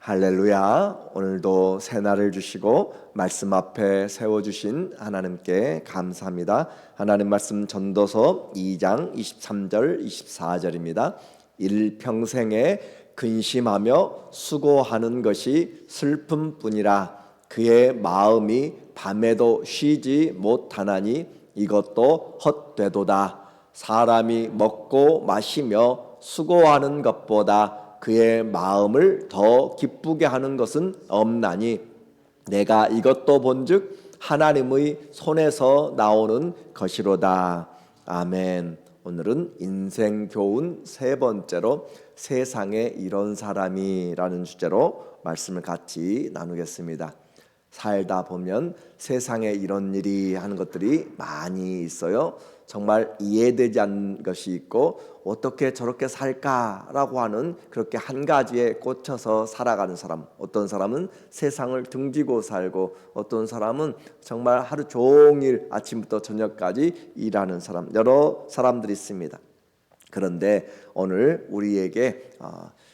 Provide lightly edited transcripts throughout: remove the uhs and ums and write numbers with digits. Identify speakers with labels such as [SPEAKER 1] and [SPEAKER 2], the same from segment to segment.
[SPEAKER 1] 할렐루야. 오늘도 새날을 주시고 말씀 앞에 세워주신 하나님께 감사합니다. 하나님 말씀 전도서 2장 23절 24절입니다. 일평생에 근심하며 수고하는 것이 슬픔뿐이라. 그의 마음이 밤에도 쉬지 못하나니 이것도 헛되도다. 사람이 먹고 마시며 수고하는 것보다 그의 마음을 더 기쁘게 하는 것은 없나니 내가 이것도 본즉 하나님의 손에서 나오는 것이로다. 아멘. 오늘은 인생 교훈 세 번째로 세상에 이런 사람이라는 주제로 말씀을 같이 나누겠습니다. 살다 보면 세상에 이런 일이 하는 것들이 많이 있어요. 정말 이해되지 않는 것이 있고 어떻게 저렇게 살까라고 하는 그렇게 한 가지에 꽂혀서 살아가는 사람, 어떤 사람은 세상을 등지고 살고 어떤 사람은 정말 하루 종일 아침부터 저녁까지 일하는 사람, 여러 사람들이 있습니다. 그런데 오늘 우리에게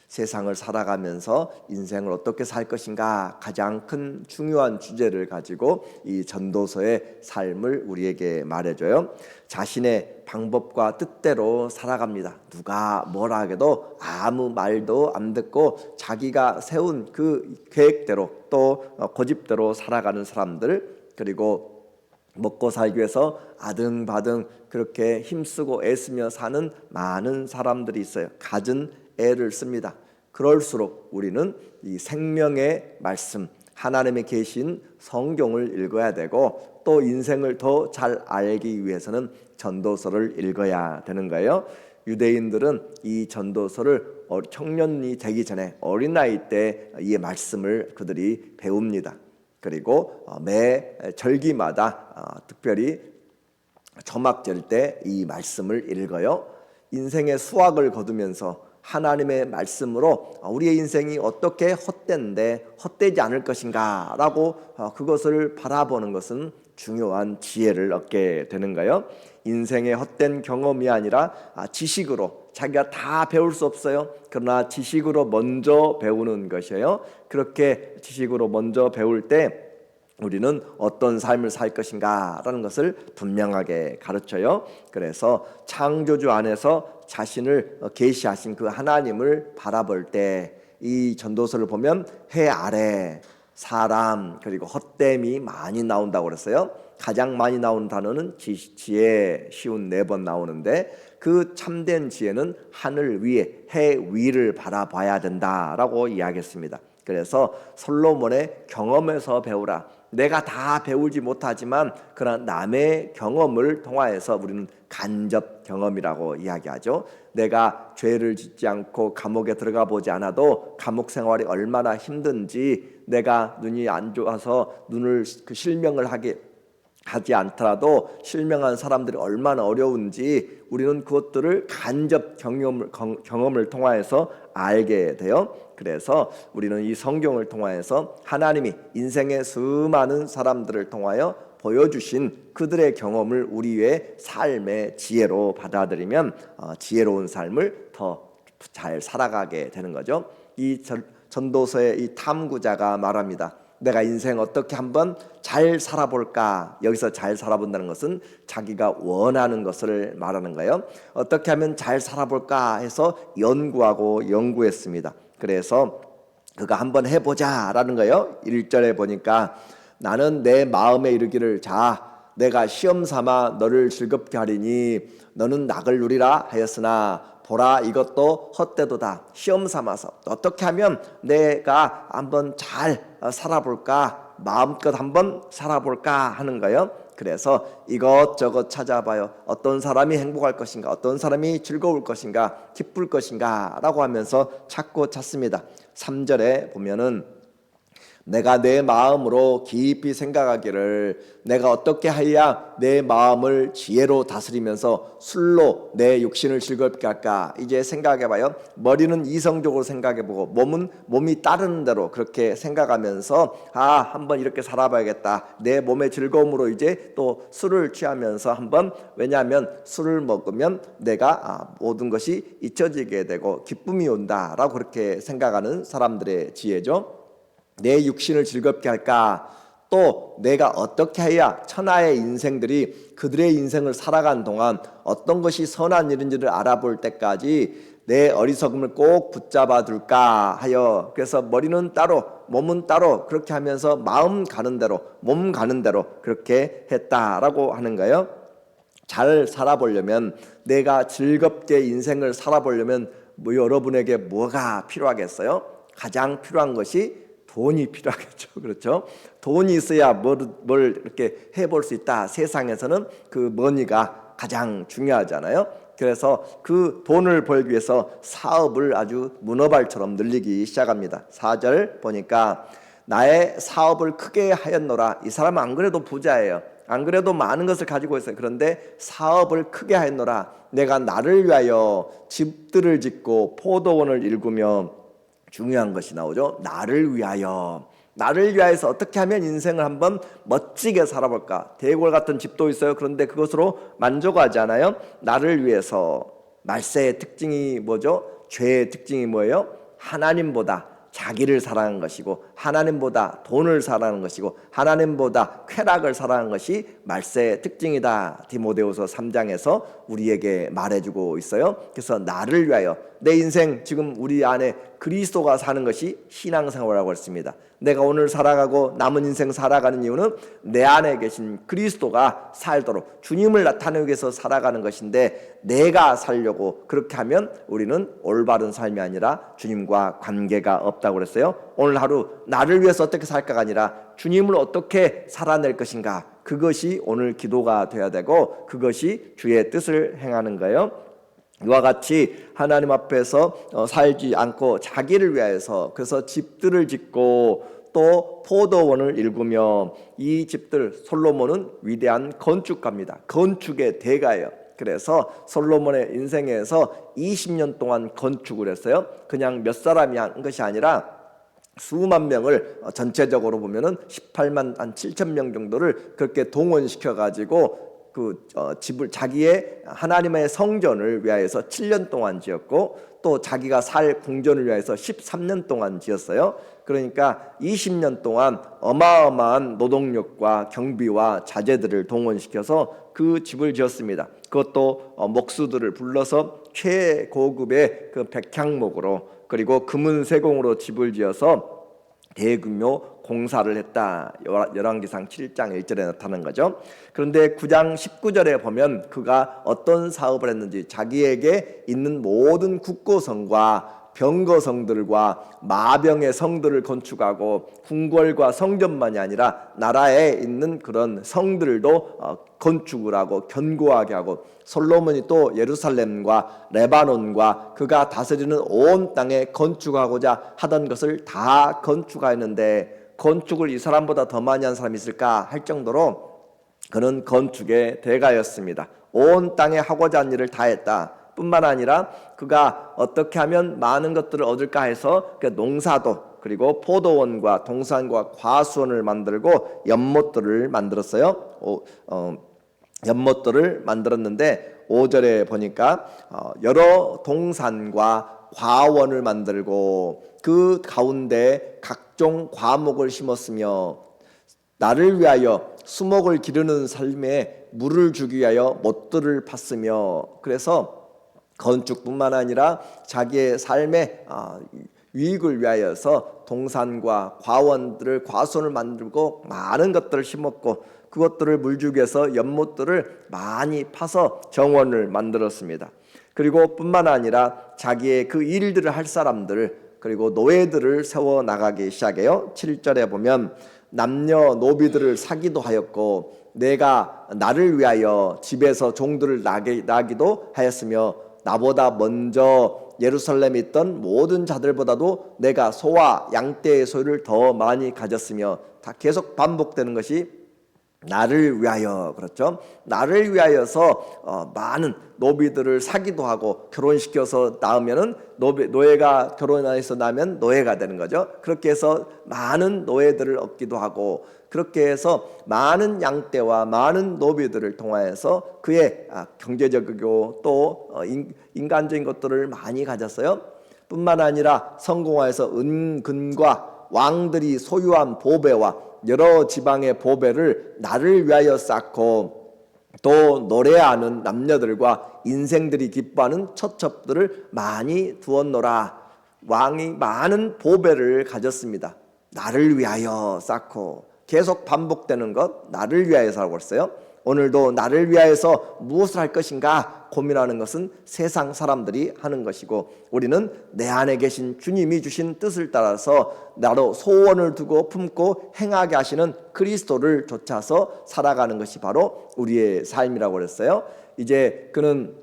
[SPEAKER 1] 세상을 살아가면서 인생을 어떻게 살 것인가 가장 큰 중요한 주제를 가지고 이 전도서의 삶을 우리에게 말해줘요. 자신의 방법과 뜻대로 살아갑니다. 누가 뭐라 해도 아무 말도 안 듣고 자기가 세운 그 계획대로 또 고집대로 살아가는 사람들, 그리고 먹고 살기 위해서 아등바등 그렇게 힘쓰고 애쓰며 사는 많은 사람들이 있어요. 갖은 애를 씁니다. 그럴수록 우리는 이 생명의 말씀, 하나님의 계신 성경을 읽어야 되고 또 인생을 더 잘 알기 위해서는 전도서를 읽어야 되는 거예요. 유대인들은 이 전도서를 청년이 되기 전에 어린 나이 때 이 말씀을 그들이 배웁니다. 그리고 매 절기마다 특별히 초막절 때 이 말씀을 읽어요. 인생의 수확을 거두면서 하나님의 말씀으로 우리의 인생이 어떻게 헛되지 않을 것인가 라고 그것을 바라보는 것은 중요한 지혜를 얻게 되는 거예요. 인생의 헛된 경험이 아니라 지식으로, 자기가 다 배울 수 없어요. 그러나 지식으로 먼저 배우는 것이에요. 그렇게 지식으로 먼저 배울 때 우리는 어떤 삶을 살 것인가 라는 것을 분명하게 가르쳐요. 그래서 창조주 안에서 자신을 계시하신 그 하나님을 바라볼 때 이 전도서를 보면 해 아래 사람 그리고 헛됨이 많이 나온다고 그랬어요. 가장 많이 나오는 단어는 지혜 쉬운 4번 나오는데 그 참된 지혜는 하늘 위에 해 위를 바라봐야 된다라고 이야기했습니다. 그래서 솔로몬의 경험에서 배우라. 내가 다 배우지 못하지만 그러나 남의 경험을 통하여서 우리는 간접 경험이라고 이야기하죠. 내가 죄를 짓지 않고 감옥에 들어가 보지 않아도 감옥 생활이 얼마나 힘든지, 내가 눈이 안 좋아서 눈을 실명을 하지 않더라도 실명한 사람들이 얼마나 어려운지 우리는 그것들을 간접 경험을 통하여서 알게 돼요. 그래서 우리는 이 성경을 통하여서 하나님이 인생의 수많은 사람들을 통하여 보여주신 그들의 경험을 우리의 삶의 지혜로 받아들이면 지혜로운 삶을 더 잘 살아가게 되는 거죠. 이 전도서의 이 탐구자가 말합니다. 내가 인생 어떻게 한번 잘 살아볼까. 여기서 잘 살아본다는 것은 자기가 원하는 것을 말하는 거예요. 어떻게 하면 잘 살아볼까 해서 연구했습니다. 그래서 그가 한번 해보자라는 거예요. 1절에 보니까 나는 내 마음에 이르기를 내가 시험 삼아 너를 즐겁게 하리니 너는 낙을 누리라 하였으나 보라 이것도 헛되도다. 시험 삼아서 어떻게 하면 내가 한번 잘 살아볼까, 마음껏 한번 살아볼까 하는 거예요. 그래서 이것저것 찾아봐요. 어떤 사람이 행복할 것인가, 어떤 사람이 즐거울 것인가, 기쁠 것인가 라고 하면서 찾습니다. 3절에 보면은 내가 내 마음으로 깊이 생각하기를 내가 어떻게 해야 내 마음을 지혜로 다스리면서 술로 내 육신을 즐겁게 할까 이제 생각해봐요. 머리는 이성적으로 생각해보고 몸이 따르는 대로 그렇게 생각하면서 한번 이렇게 살아봐야겠다. 내 몸의 즐거움으로 이제 또 술을 취하면서 한번, 왜냐하면 술을 먹으면 내가 모든 것이 잊혀지게 되고 기쁨이 온다라고 그렇게 생각하는 사람들의 지혜죠. 내 육신을 즐겁게 할까? 또 내가 어떻게 해야 천하의 인생들이 그들의 인생을 살아간 동안 어떤 것이 선한 일인지를 알아볼 때까지 내 어리석음을 꼭 붙잡아 둘까 하여, 그래서 머리는 따로 몸은 따로 그렇게 하면서 마음 가는 대로 몸 가는 대로 그렇게 했다라고 하는 거예요. 잘 살아보려면, 내가 즐겁게 인생을 살아보려면 여러분에게 뭐가 필요하겠어요? 가장 필요한 것이 돈이 필요하겠죠. 그렇죠? 돈이 있어야 뭘 이렇게 해볼 수 있다. 세상에서는 그 머니가 가장 중요하잖아요. 그래서 그 돈을 벌기 위해서 사업을 아주 문어발처럼 늘리기 시작합니다. 4절 보니까 나의 사업을 크게 하였노라. 이 사람은 안 그래도 부자예요. 안 그래도 많은 것을 가지고 있어요. 그런데 사업을 크게 하였노라. 내가 나를 위하여 집들을 짓고 포도원을 일구며, 중요한 것이 나오죠. 나를 위하여. 나를 위하여서 어떻게 하면 인생을 한번 멋지게 살아볼까. 대골 같은 집도 있어요. 그런데 그것으로 만족하지 않아요. 나를 위해서. 말세의 특징이 뭐죠? 죄의 특징이 뭐예요? 하나님보다 자기를 사랑하는 것이고, 하나님보다 돈을 사랑하는 것이고, 하나님보다 쾌락을 사랑하는 것이 말세의 특징이다. 디모데후서 3장에서 우리에게 말해주고 있어요. 그래서 나를 위하여, 내 인생 지금 우리 안에 그리스도가 사는 것이 신앙생활이라고 했습니다. 내가 오늘 살아가고 남은 인생 살아가는 이유는 내 안에 계신 그리스도가 살도록 주님을 나타내기 위해서 살아가는 것인데, 내가 살려고 그렇게 하면 우리는 올바른 삶이 아니라 주님과 관계가 없다고 그랬어요. 오늘 하루 나를 위해서 어떻게 살까가 아니라 주님을 어떻게 살아낼 것인가, 그것이 오늘 기도가 돼야 되고, 그것이 주의 뜻을 행하는 거예요. 이와 같이 하나님 앞에서 살지 않고 자기를 위하여서, 그래서 집들을 짓고 또 포도원을 일구며, 이 집들, 솔로몬은 위대한 건축가입니다. 건축의 대가예요. 그래서 솔로몬의 인생에서 20년 동안 건축을 했어요. 그냥 몇 사람이 한 것이 아니라 수만 명을, 전체적으로 보면은 18만 한 7천 명 정도를 그렇게 동원시켜 가지고 집을, 자기의 하나님의 성전을 위하여서 7년 동안 지었고, 또 자기가 살 궁전을 위하여서 13년 동안 지었어요. 그러니까 20년 동안 어마어마한 노동력과 경비와 자재들을 동원시켜서 그 집을 지었습니다. 그것도 목수들을 불러서 최고급의 그 백향목으로, 그리고 금은 세공으로 집을 지어서 대규모 공사를 했다. 열왕기상 7장 1절에 나타난 거죠. 그런데 9장 19절에 보면 그가 어떤 사업을 했는지, 자기에게 있는 모든 국고성과 병거성들과 마병의 성들을 건축하고, 궁궐과 성전만이 아니라 나라에 있는 그런 성들도 건축을 하고 견고하게 하고, 솔로몬이 또 예루살렘과 레바논과 그가 다스리는 온 땅에 건축하고자 하던 것을 다 건축하였는데, 건축을 이 사람보다 더 많이 한 사람이 있을까 할 정도로 그는 건축의 대가였습니다. 온 땅에 하고자 한 일을 다 했다. 뿐만 아니라 그가 어떻게 하면 많은 것들을 얻을까 해서 농사도, 그리고 포도원과 동산과 과수원을 만들고 연못들을 만들었어요. 연못들을 만들었는데 5절에 보니까 여러 동산과 과원을 만들고 그 가운데 각종 과목을 심었으며, 나를 위하여 수목을 기르는 삶에 물을 주기 위하여 못들을 팠으며, 그래서 건축뿐만 아니라 자기의 삶의 유익을 위하여서 동산과 과원들을, 과수원을 만들고 많은 것들을 심었고, 그것들을 물 주기 위해서 연못들을 많이 파서 정원을 만들었습니다. 그리고 뿐만 아니라 자기의 그 일들을 할 사람들, 그리고 노예들을 세워 나가기 시작해요. 7절에 보면 남녀 노비들을 사기도 하였고, 내가 나를 위하여 집에서 종들을 나기도 하였으며, 나보다 먼저 예루살렘에 있던 모든 자들보다도 내가 소와 양떼의 소유를 더 많이 가졌으며, 다 계속 반복되는 것이 나를 위하여, 그렇죠? 나를 위하여서 많은 노비들을 사기도 하고, 결혼시켜서 낳으면은 노예가 결혼해서 낳으면 노예가 되는 거죠. 그렇게 해서 많은 노예들을 얻기도 하고, 그렇게 해서 많은 양떼와 많은 노비들을 통하여서 그의 경제적이고 또 인간적인 것들을 많이 가졌어요. 뿐만 아니라 성공하여서 은근과 왕들이 소유한 보배와 여러 지방의 보배를 나를 위하여 쌓고, 또 노래하는 남녀들과 인생들이 기뻐하는 처첩들을 많이 두었노라. 왕이 많은 보배를 가졌습니다. 나를 위하여 쌓고, 계속 반복되는 것, 나를 위하여서라고 했어요. 오늘도 나를 위하여서 무엇을 할 것인가 고민하는 것은 세상 사람들이 하는 것이고, 우리는 내 안에 계신 주님이 주신 뜻을 따라서 나로 소원을 두고 품고 행하게 하시는 그리스도를 좇아서 살아가는 것이 바로 우리의 삶이라고 그랬어요. 이제 그는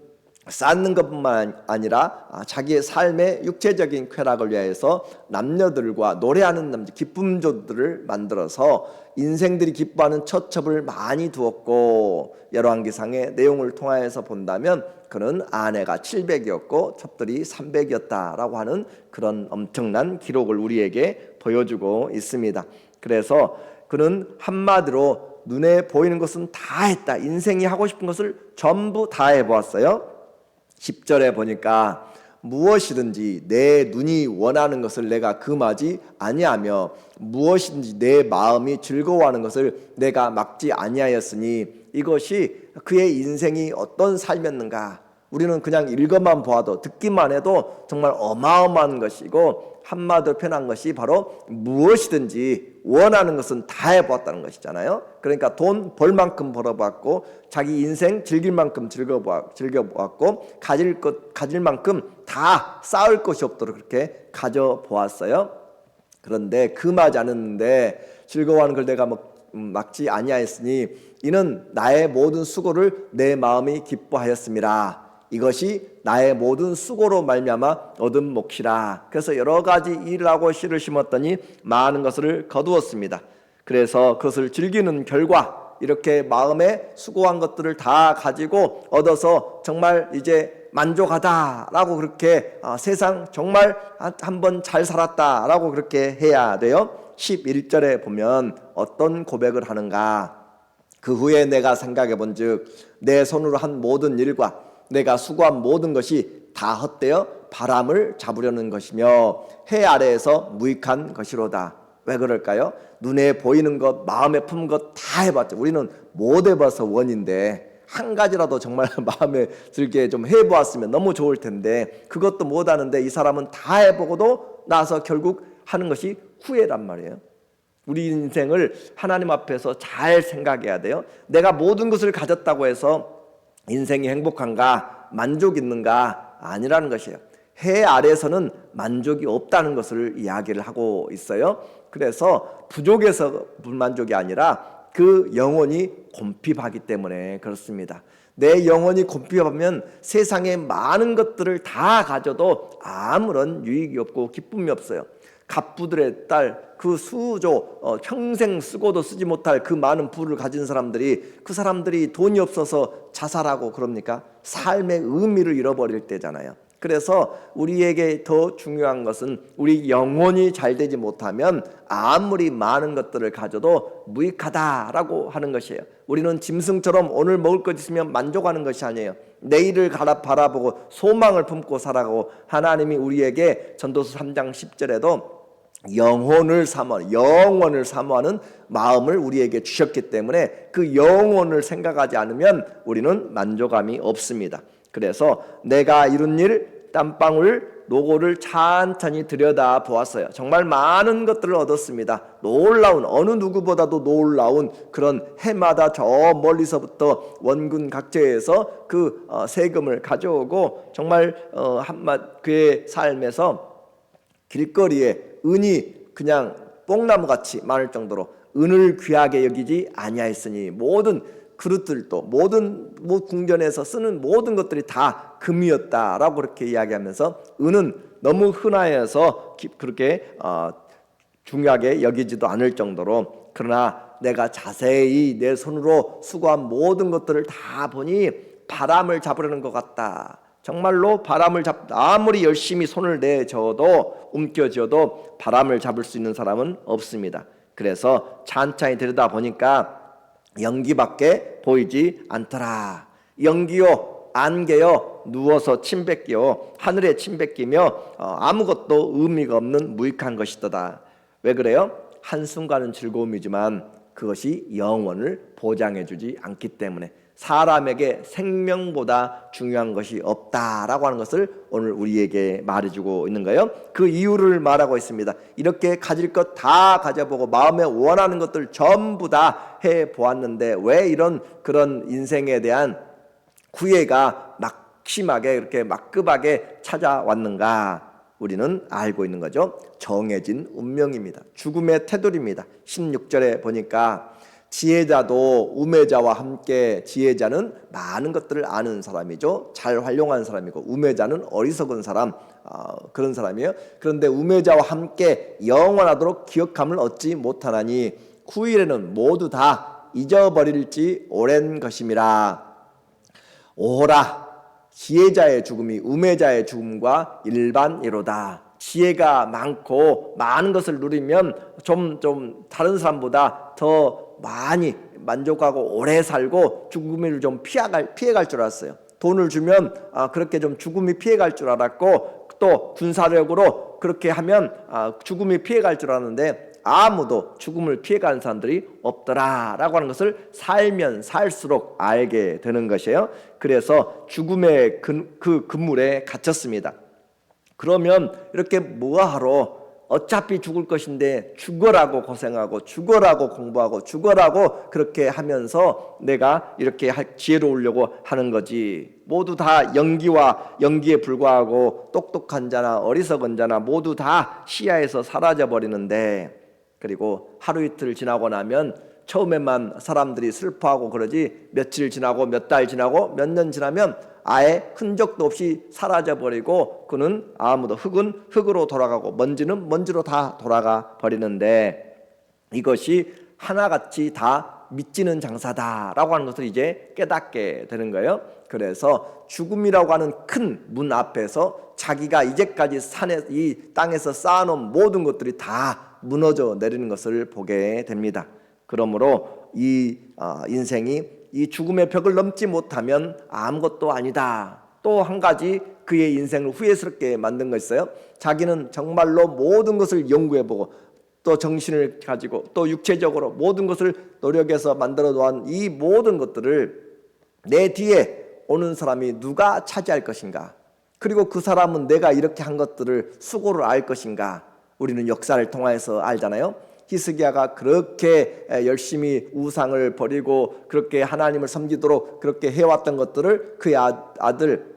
[SPEAKER 1] 쌓는 것뿐만 아니라 자기의 삶의 육체적인 쾌락을 위하여서 남녀들과 노래하는 남자, 기쁨조들을 만들어서 인생들이 기뻐하는 처첩을 많이 두었고, 열왕기상의 내용을 통하여서 본다면 그는 아내가 700이었고 첩들이 300이었다라고 하는 그런 엄청난 기록을 우리에게 보여주고 있습니다. 그래서 그는 한마디로 눈에 보이는 것은 다 했다. 인생이 하고 싶은 것을 전부 다 해보았어요. 10절에 보니까 무엇이든지 내 눈이 원하는 것을 내가 금하지 아니하며 무엇이든지 내 마음이 즐거워하는 것을 내가 막지 아니하였으니, 이것이 그의 인생이 어떤 삶이었는가. 우리는 그냥 읽어만 보아도, 듣기만 해도 정말 어마어마한 것이고, 한마디로 표현한 것이 바로 무엇이든지 원하는 것은 다 해보았다는 것이잖아요. 그러니까 돈 벌 만큼 벌어봤고, 자기 인생 즐길 만큼 즐겨보았고, 가질 만큼 다 쌓을 것이 없도록 그렇게 가져보았어요. 그런데 금하지 않았는데 즐거워하는 걸 내가 막지 아니하였으니 이는 나의 모든 수고를 내 마음이 기뻐하였음이라. 이것이 나의 모든 수고로 말미암아 얻은 몫이라. 그래서 여러 가지 일을 하고 씨를 심었더니 많은 것을 거두었습니다. 그래서 그것을 즐기는 결과 이렇게 마음에 수고한 것들을 다 가지고 얻어서 정말 이제 만족하다라고 그렇게 세상 정말 한번 잘 살았다라고 그렇게 해야 돼요. 11절에 보면 어떤 고백을 하는가. 그 후에 내가 생각해 본즉 내 손으로 한 모든 일과 내가 수고한 모든 것이 다 헛되어 바람을 잡으려는 것이며 해 아래에서 무익한 것이로다. 왜 그럴까요? 눈에 보이는 것, 마음에 품은 것 다 해봤죠. 우리는 못 해봐서 원인데 한 가지라도 정말 마음에 들게 좀 해보았으면 너무 좋을 텐데 그것도 못하는데 이 사람은 다 해보고도 나서 결국 하는 것이 후회란 말이에요. 우리 인생을 하나님 앞에서 잘 생각해야 돼요. 내가 모든 것을 가졌다고 해서 인생이 행복한가, 만족 있는가 아니라는 것이에요. 해 아래에서는 만족이 없다는 것을 이야기를 하고 있어요. 그래서 부족해서 불만족이 아니라 그 영혼이 곰핍하기 때문에 그렇습니다. 내 영혼이 곰핍하면 세상의 많은 것들을 다 가져도 아무런 유익이 없고 기쁨이 없어요. 갑부들의 딸, 그 수조 평생 쓰고도 쓰지 못할 그 많은 부를 가진 사람들이, 그 사람들이 돈이 없어서 자살하고 그럽니까? 삶의 의미를 잃어버릴 때잖아요. 그래서 우리에게 더 중요한 것은 우리 영혼이 잘 되지 못하면 아무리 많은 것들을 가져도 무익하다라고 하는 것이에요. 우리는 짐승처럼 오늘 먹을 것 있으면 만족하는 것이 아니에요. 내일을 바라보고 소망을 품고 살아가고, 하나님이 우리에게 전도서 3장 10절에도 영원을 사모하는 마음을 우리에게 주셨기 때문에 그 영혼을 생각하지 않으면 우리는 만족감이 없습니다. 그래서 내가 이룬 일 땀방울 노고를 찬찬히 들여다 보았어요. 정말 많은 것들을 얻었습니다. 놀라운, 어느 누구보다도 놀라운 그런 해마다 저 멀리서부터 원군 각지에서 그 세금을 가져오고, 정말 그의 삶에서 길거리에 은이 그냥 뽕나무같이 많을 정도로 은을 귀하게 여기지 아니하였으니 모든 그릇들도 모든 궁전에서 쓰는 모든 것들이 다 금이었다라고 그렇게 이야기하면서 은은 너무 흔하여서 그렇게 중요하게 여기지도 않을 정도로, 그러나 내가 자세히 내 손으로 수고한 모든 것들을 다 보니 바람을 잡으려는 것 같다. 정말로 아무리 열심히 손을 내저어도 움켜쥐어도 바람을 잡을 수 있는 사람은 없습니다. 그래서 찬찬히 들여다보니까 연기밖에 보이지 않더라. 연기요 안개요 누워서 침 뱉기요 하늘에 침 뱉기며 아무것도 의미가 없는 무익한 것이더다. 왜 그래요? 한순간은 즐거움이지만 그것이 영원을 보장해주지 않기 때문에 사람에게 생명보다 중요한 것이 없다라고 하는 것을 오늘 우리에게 말해주고 있는 거예요. 그 이유를 말하고 있습니다. 이렇게 가질 것 다 가져보고 마음에 원하는 것들 전부 다 해보았는데 왜 그런 인생에 대한 후회가 막심하게 이렇게 막급하게 찾아왔는가? 우리는 알고 있는 거죠. 정해진 운명입니다. 죽음의 태도입니다. 16절에 보니까 지혜자도 우매자와 함께, 지혜자는 많은 것들을 아는 사람이죠. 잘 활용하는 사람이고, 우매자는 어리석은 사람, 그런 사람이에요. 그런데 우매자와 함께 영원하도록 기억함을 얻지 못하나니 후일에는 모두 다 잊어버릴지 오랜 것임이라. 오호라, 지혜자의 죽음이 우매자의 죽음과 일반이로다. 지혜가 많고 많은 것을 누리면 좀 다른 사람보다 더 많이 만족하고 오래 살고 죽음을 좀 피해갈 줄 알았어요. 돈을 주면 그렇게 좀 죽음이 피해갈 줄 알았고, 또 군사력으로 그렇게 하면 죽음이 피해갈 줄 알았는데 아무도 죽음을 피해가는 사람들이 없더라라고 하는 것을 살면 살수록 알게 되는 것이에요. 그래서 죽음의 그 그물에 갇혔습니다. 그러면 이렇게 뭐하러, 어차피 죽을 것인데 죽어라고 고생하고 죽어라고 공부하고 죽어라고 그렇게 하면서 내가 이렇게 지혜로우려고 하는 거지. 모두 다 연기에 불과하고 똑똑한 자나 어리석은 자나 모두 다 시야에서 사라져 버리는데, 그리고 하루 이틀 지나고 나면 처음에만 사람들이 슬퍼하고 그러지, 며칠 지나고 몇 달 지나고 몇 년 지나면 아예 흔적도 없이 사라져버리고, 그는 흙은 흙으로 돌아가고 먼지는 먼지로 다 돌아가 버리는데, 이것이 하나같이 다 미치는 장사다라고 하는 것을 이제 깨닫게 되는 거예요. 그래서 죽음이라고 하는 큰 문 앞에서 자기가 이제까지 이 땅에서 쌓아놓은 모든 것들이 다 무너져 내리는 것을 보게 됩니다. 그러므로 이 인생이 이 죽음의 벽을 넘지 못하면 아무것도 아니다. 또 한 가지 그의 인생을 후회스럽게 만든 거 있어요. 자기는 정말로 모든 것을 연구해보고 또 정신을 가지고 또 육체적으로 모든 것을 노력해서 만들어 놓은 이 모든 것들을 내 뒤에 오는 사람이 누가 차지할 것인가? 그리고 그 사람은 내가 이렇게 한 것들을 수고를 알 것인가? 우리는 역사를 통해서 알잖아요. 히스기야가 그렇게 열심히 우상을 버리고 그렇게 하나님을 섬기도록 그렇게 해왔던 것들을 그의 아들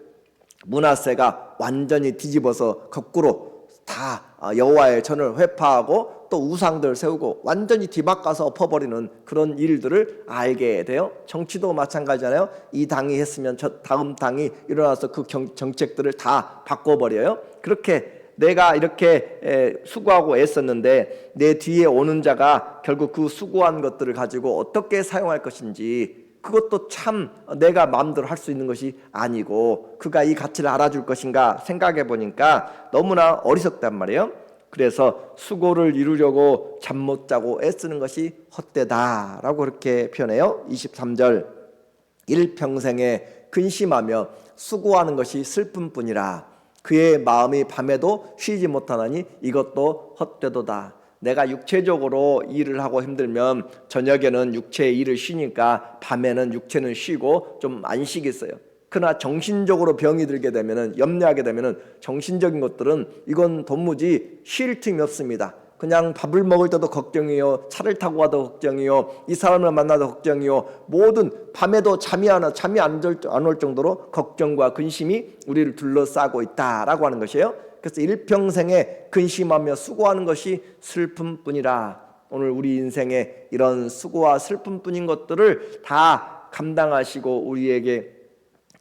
[SPEAKER 1] 므낫세가 완전히 뒤집어서 거꾸로 다 여호와의 전을 회파하고 또 우상들 세우고 완전히 뒤바꿔서 엎어버리는 그런 일들을 알게 돼요. 정치도 마찬가지잖아요. 이 당이 했으면 저 다음 당이 일어나서 그 정책들을 다 바꿔버려요. 그렇게 내가 이렇게 수고하고 애썼는데 내 뒤에 오는 자가 결국 그 수고한 것들을 가지고 어떻게 사용할 것인지, 그것도 참 내가 마음대로 할 수 있는 것이 아니고 그가 이 가치를 알아줄 것인가 생각해 보니까 너무나 어리석단 말이에요. 그래서 수고를 이루려고 잠 못 자고 애쓰는 것이 헛되다라고 그렇게 표현해요. 23절, 일평생에 근심하며 수고하는 것이 슬픔뿐이라. 그의 마음이 밤에도 쉬지 못하나니 이것도 헛되도다. 내가 육체적으로 일을 하고 힘들면 저녁에는 육체의 일을 쉬니까 밤에는 육체는 쉬고 좀 안식있어요. 그러나 정신적으로 병이 들게 되면은, 염려하게 되면은 정신적인 것들은 이건 도무지 쉴 틈이 없습니다. 그냥 밥을 먹을 때도 걱정이요, 차를 타고 가도 걱정이요, 이 사람을 만나도 걱정이요, 모든 밤에도 잠이 안 올 정도로 걱정과 근심이 우리를 둘러싸고 있다라고 하는 것이에요. 그래서 일평생에 근심하며 수고하는 것이 슬픔뿐이라. 오늘 우리 인생에 이런 수고와 슬픔뿐인 것들을 다 감당하시고 우리에게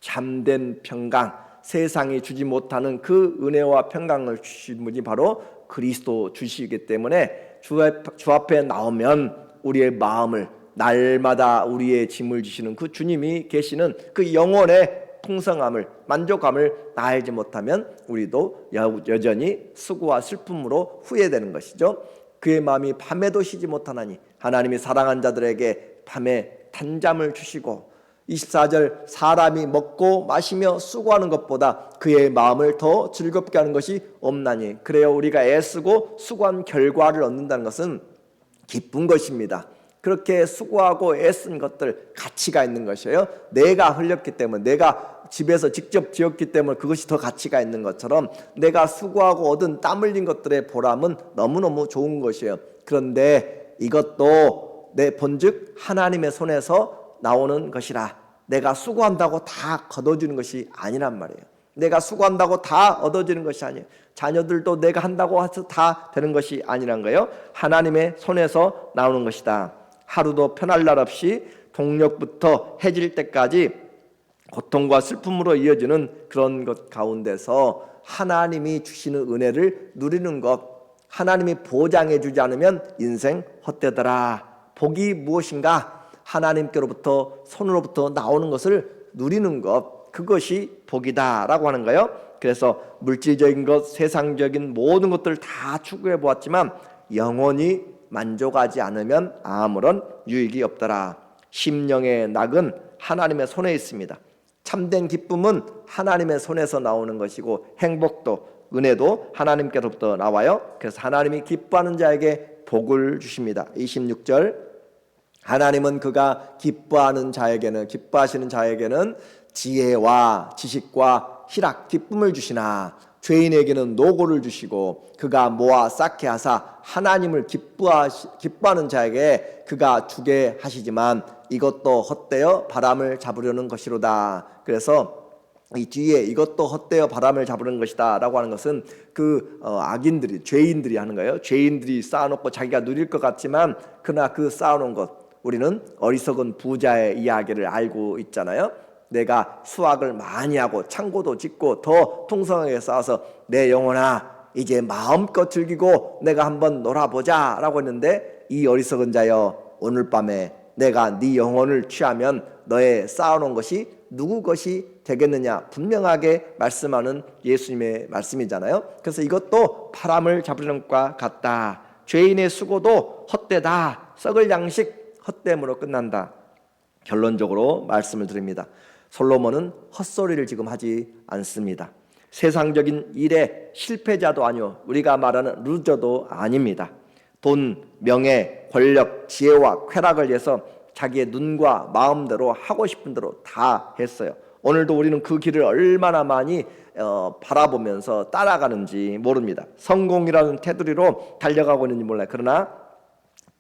[SPEAKER 1] 참된 평강, 세상이 주지 못하는 그 은혜와 평강을 주신 분이 바로 그리스도 주시기 때문에 주 앞에 나오면 우리의 마음을 날마다 우리의 짐을 지시는 그 주님이 계시는 그 영혼의 풍성함을, 만족감을 알지 못하면 우리도 여전히 수고와 슬픔으로 후회되는 것이죠. 그의 마음이 밤에도 쉬지 못하나니 하나님이 사랑한 자들에게 밤에 단잠을 주시고 24절 사람이 먹고 마시며 수고하는 것보다 그의 마음을 더 즐겁게 하는 것이 없나니 그래요. 우리가 애쓰고 수고한 결과를 얻는다는 것은 기쁜 것입니다. 그렇게 수고하고 애쓴 것들 가치가 있는 것이에요. 내가 흘렸기 때문에, 내가 집에서 직접 지었기 때문에 그것이 더 가치가 있는 것처럼 내가 수고하고 얻은 땀 흘린 것들의 보람은 너무너무 좋은 것이에요. 그런데 이것도 내 본즉 하나님의 손에서 나오는 것이라, 내가 수고한다고 다 거둬주는 것이 아니란 말이에요. 내가 수고한다고 다 얻어지는 것이 아니에요. 자녀들도 내가 한다고 해서 다 되는 것이 아니란 거예요. 하나님의 손에서 나오는 것이다. 하루도 편할 날 없이 동력부터 해질 때까지 고통과 슬픔으로 이어지는 그런 것 가운데서 하나님이 주시는 은혜를 누리는 것, 하나님이 보장해 주지 않으면 인생 헛되더라. 복이 무엇인가? 하나님께로부터, 손으로부터 나오는 것을 누리는 것, 그것이 복이다라고 하는 거예요. 그래서 물질적인 것, 세상적인 모든 것들을 다 추구해 보았지만 영원히 만족하지 않으면 아무런 유익이 없더라. 심령의 낙은 하나님의 손에 있습니다. 참된 기쁨은 하나님의 손에서 나오는 것이고 행복도, 은혜도 하나님께로부터 나와요. 그래서 하나님이 기뻐하는 자에게 복을 주십니다. 26절 하나님은 그가 기뻐하시는 자에게는 지혜와 지식과 희락, 기쁨을 주시나 죄인에게는 노고를 주시고 그가 모아 쌓게 하사 하나님을 기뻐하는 자에게 그가 주게 하시지만 이것도 헛되어 바람을 잡으려는 것이로다. 그래서 이 뒤에 이것도 헛되어 바람을 잡으려는 것이다 라고 하는 것은 그 악인들이, 죄인들이 하는 거예요. 죄인들이 쌓아놓고 자기가 누릴 것 같지만 그러나 그 쌓아놓은 것, 우리는 어리석은 부자의 이야기를 알고 있잖아요. 내가 수확을 많이 하고 창고도 짓고 더 풍성하게 쌓아서 내 영혼아 이제 마음껏 즐기고 내가 한번 놀아보자 라고 했는데 이 어리석은 자여 오늘 밤에 내가 네 영혼을 취하면 너의 쌓아놓은 것이 누구 것이 되겠느냐 분명하게 말씀하는 예수님의 말씀이잖아요. 그래서 이것도 바람을 잡으려는 것과 같다. 죄인의 수고도 헛되다. 썩을 양식 헛됨으로 끝난다. 결론적으로 말씀을 드립니다. 솔로몬은 헛소리를 지금 하지 않습니다. 세상적인 일에 실패자도 아니요 우리가 말하는 루저도 아닙니다. 돈, 명예, 권력, 지혜와 쾌락을 위해서 자기의 눈과 마음대로 하고 싶은 대로 다 했어요. 오늘도 우리는 그 길을 얼마나 많이 바라보면서 따라가는지 모릅니다. 성공이라는 테두리로 달려가고 있는지 몰라요. 그러나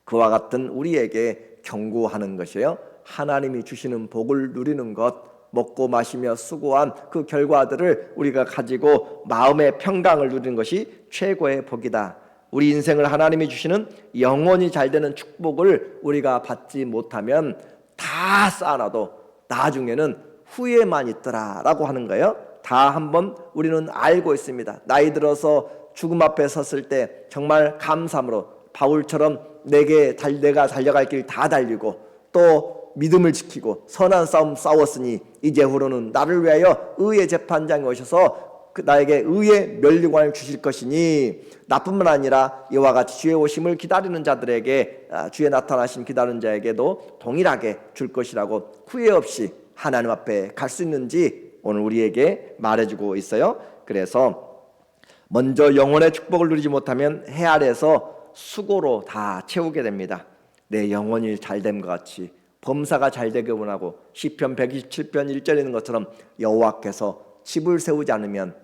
[SPEAKER 1] 그와 같은 우리에게 경고하는 것이에요. 하나님이 주시는 복을 누리는 것, 먹고 마시며 수고한 그 결과들을 우리가 가지고 마음의 평강을 누리는 것이 최고의 복이다. 우리 인생을 하나님이 주시는 영원히 잘 되는 축복을 우리가 받지 못하면 다 쌓아놔도 나중에는 후회만 있더라라고 하는 거예요. 다 한번 우리는 알고 있습니다. 나이 들어서 죽음 앞에 섰을 때 정말 감사함으로 바울처럼 내가 달려갈 길 다 달리고 또 믿음을 지키고 선한 싸움 싸웠으니 이제후로는 나를 위하여 의의 재판장이 오셔서 나에게 의의 면류관을 주실 것이니 나뿐만 아니라 이와 같이 주의 오심을 기다리는 자들에게 주의 나타나심 기다리는 자에게도 동일하게 줄 것이라고 후회 없이 하나님 앞에 갈 수 있는지 오늘 우리에게 말해주고 있어요. 그래서 먼저 영혼의 축복을 누리지 못하면 해 아래에서 수고로 다 채우게 됩니다. 내 영혼이 잘됨 것 같이 범사가 잘되게 원하고 시편 127편 1절에 있는 것처럼 여호와께서 집을 세우지 않으면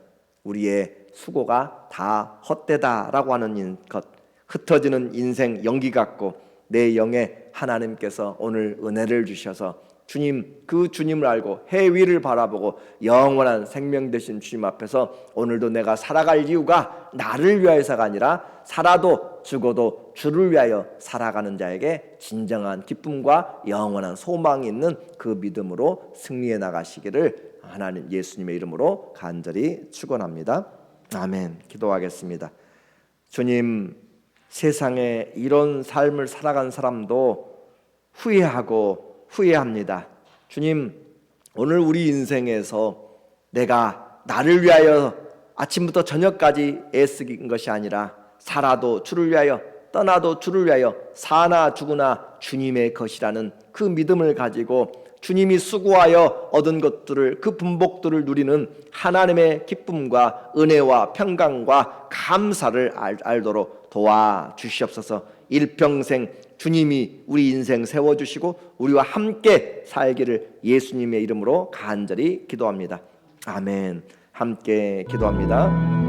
[SPEAKER 1] 우리의 수고가 다 헛되다라고 하는 것, 흩어지는 인생 연기 같고 내 영에 하나님께서 오늘 은혜를 주셔서 주님, 그 주님을 알고 해 위를 바라보고 영원한 생명 되신 주님 앞에서 오늘도 내가 살아갈 이유가 나를 위하여서가 아니라 살아도 죽어도 주를 위하여 살아가는 자에게 진정한 기쁨과 영원한 소망이 있는 그 믿음으로 승리해 나가시기를 하나님 예수님의 이름으로 간절히 축원합니다. 아멘. 기도하겠습니다. 주님, 세상에 이런 삶을 살아간 사람도 후회하고 후회합니다. 주님, 오늘 우리 인생에서 내가 나를 위하여 아침부터 저녁까지 애쓰긴 것이 아니라 살아도 주를 위하여 떠나도 주를 위하여 사나 죽으나 주님의 것이라는 그 믿음을 가지고 주님이 수고하여 얻은 것들을 그 분복들을 누리는 하나님의 기쁨과 은혜와 평강과 감사를 알도록 도와주시옵소서. 일평생 주님이 우리 인생 세워주시고 우리와 함께 살기를 예수님의 이름으로 간절히 기도합니다. 아멘. 함께 기도합니다.